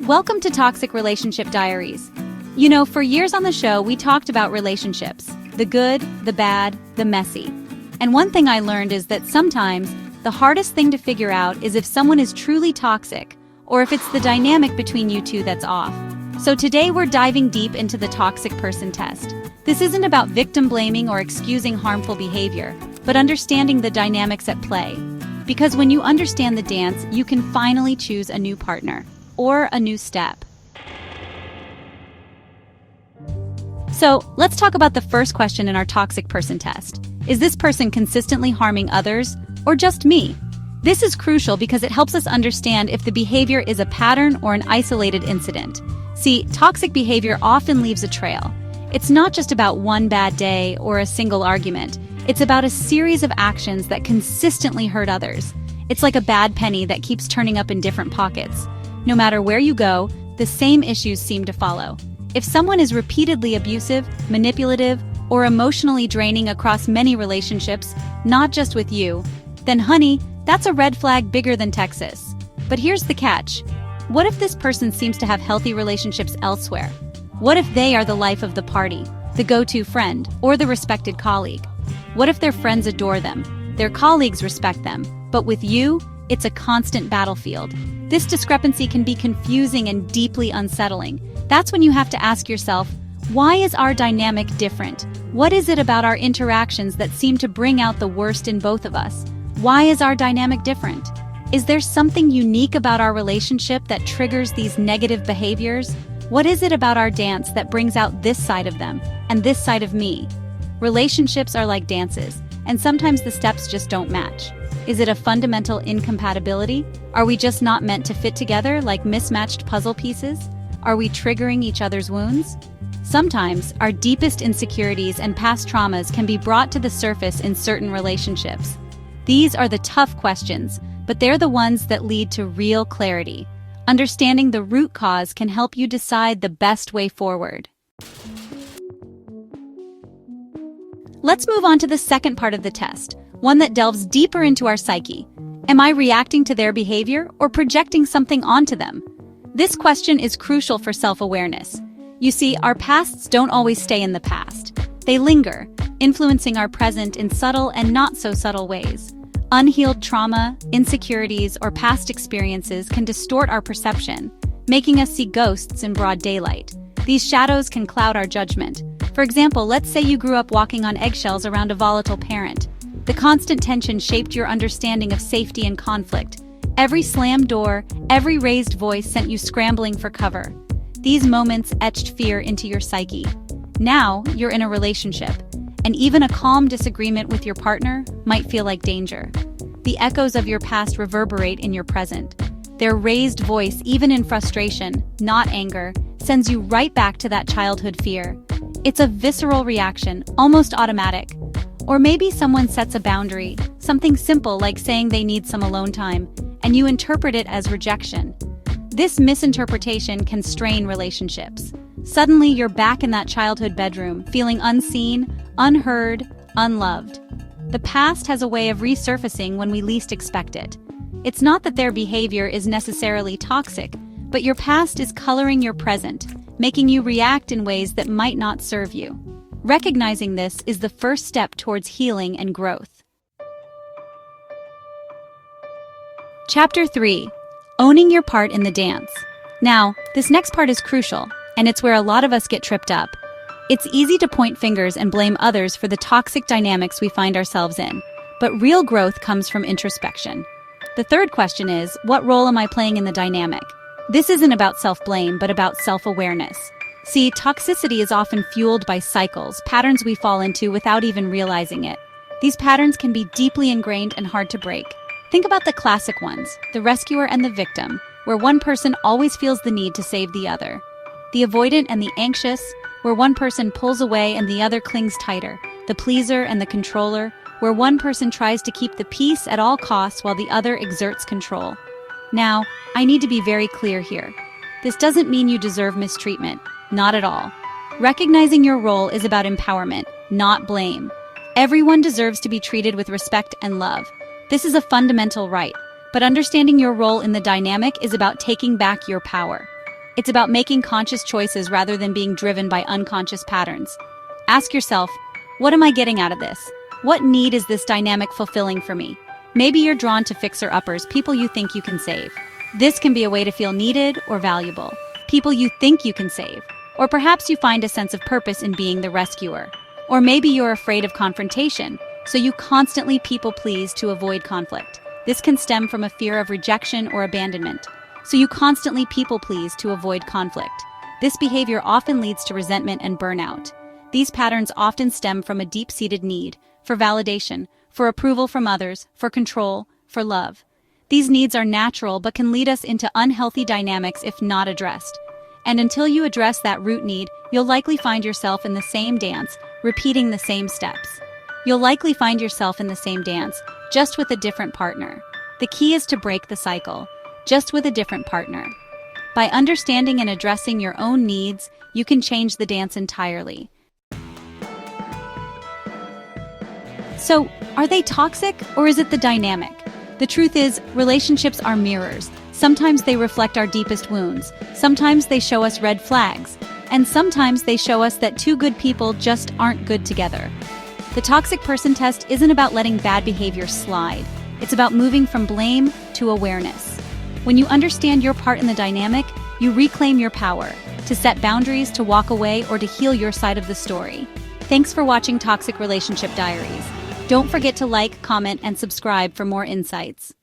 Welcome to Toxic Relationship Diaries. You know, for years on the show, we talked about relationships, the good, the bad, the messy. And one thing I learned is that sometimes the hardest thing to figure out is if someone is truly toxic or if it's the dynamic between you two that's off. So today we're diving deep into the toxic person test. This isn't about victim blaming or excusing harmful behavior, but understanding the dynamics at play. Because when you understand the dance, you can finally choose a new partner or a new step. So let's talk about the first question in our toxic person test. Is this person consistently harming others or just me? This is crucial because it helps us understand if the behavior is a pattern or an isolated incident. See, toxic behavior often leaves a trail. It's not just about one bad day or a single argument. It's about a series of actions that consistently hurt others. It's like a bad penny that keeps turning up in different pockets. No matter where you go, the same issues seem to follow. If someone is repeatedly abusive, manipulative, or emotionally draining across many relationships, not just with you, then honey, that's a red flag bigger than Texas. But here's the catch. What if this person seems to have healthy relationships elsewhere? What if they are the life of the party, the go-to friend, or the respected colleague? What if their friends adore them, their colleagues respect them, but with you, it's a constant battlefield? This discrepancy can be confusing and deeply unsettling. That's when you have to ask yourself, why is our dynamic different? What is it about our interactions that seem to bring out the worst in both of us? Why is our dynamic different? Is there something unique about our relationship that triggers these negative behaviors? What is it about our dance that brings out this side of them and this side of me? Relationships are like dances, and sometimes the steps just don't match. Is it a fundamental incompatibility? Are we just not meant to fit together like mismatched puzzle pieces? Are we triggering each other's wounds? Sometimes, our deepest insecurities and past traumas can be brought to the surface in certain relationships. These are the tough questions, but they're the ones that lead to real clarity. Understanding the root cause can help you decide the best way forward. Let's move on to the second part of the test, one that delves deeper into our psyche. Am I reacting to their behavior or projecting something onto them? This question is crucial for self-awareness. You see, our pasts don't always stay in the past. They linger, influencing our present in subtle and not so subtle ways. Unhealed trauma, insecurities, or past experiences can distort our perception, making us see ghosts in broad daylight. These shadows can cloud our judgment. For example, let's say you grew up walking on eggshells around a volatile parent. The constant tension shaped your understanding of safety and conflict. Every slammed door, every raised voice sent you scrambling for cover. These moments etched fear into your psyche. Now, you're in a relationship, and even a calm disagreement with your partner might feel like danger. The echoes of your past reverberate in your present. Their raised voice, even in frustration, not anger, sends you right back to that childhood fear. It's a visceral reaction, almost automatic. Or maybe someone sets a boundary, something simple like saying they need some alone time, and you interpret it as rejection. This misinterpretation can strain relationships. Suddenly, you're back in that childhood bedroom, feeling unseen, unheard, unloved. The past has a way of resurfacing when we least expect it. It's not that their behavior is necessarily toxic, but your past is coloring your present, making you react in ways that might not serve you. Recognizing this is the first step towards healing and growth. Chapter 3. Owning your part in the dance. Now, this next part is crucial, and it's where a lot of us get tripped up. It's easy to point fingers and blame others for the toxic dynamics we find ourselves in, but real growth comes from introspection. The third question is, what role am I playing in the dynamic? This isn't about self-blame, but about self-awareness. See, toxicity is often fueled by cycles, patterns we fall into without even realizing it. These patterns can be deeply ingrained and hard to break. Think about the classic ones, the rescuer and the victim, where one person always feels the need to save the other. The avoidant and the anxious, where one person pulls away and the other clings tighter. The pleaser and the controller, where one person tries to keep the peace at all costs while the other exerts control. Now, I need to be very clear here. This doesn't mean you deserve mistreatment. Not at all. Recognizing your role is about empowerment, not blame. Everyone deserves to be treated with respect and love. This is a fundamental right, but understanding your role in the dynamic is about taking back your power. It's about making conscious choices rather than being driven by unconscious patterns. Ask yourself, what am I getting out of this? What need is this dynamic fulfilling for me? Maybe you're drawn to fixer-uppers, people you think you can save. This can be a way to feel needed or valuable. People you think you can save. Or perhaps you find a sense of purpose in being the rescuer. Or maybe you're afraid of confrontation, so you constantly people-please to avoid conflict. This can stem from a fear of rejection or abandonment. So you constantly people-please to avoid conflict. This behavior often leads to resentment and burnout. These patterns often stem from a deep-seated need for validation, for approval from others, for control, for love. These needs are natural but can lead us into unhealthy dynamics if not addressed. And until you address that root need, you'll likely find yourself in the same dance, repeating the same steps. You'll likely find yourself in the same dance, just with a different partner. The key is to break the cycle, just with a different partner. By understanding and addressing your own needs, you can change the dance entirely. So, are they toxic, or is it the dynamic? The truth is, relationships are mirrors. Sometimes they reflect our deepest wounds. Sometimes they show us red flags. And sometimes they show us that two good people just aren't good together. The toxic person test isn't about letting bad behavior slide. It's about moving from blame to awareness. When you understand your part in the dynamic, you reclaim your power to set boundaries, to walk away, or to heal your side of the story. Thanks for watching Toxic Relationship Diaries. Don't forget to like, comment, and subscribe for more insights.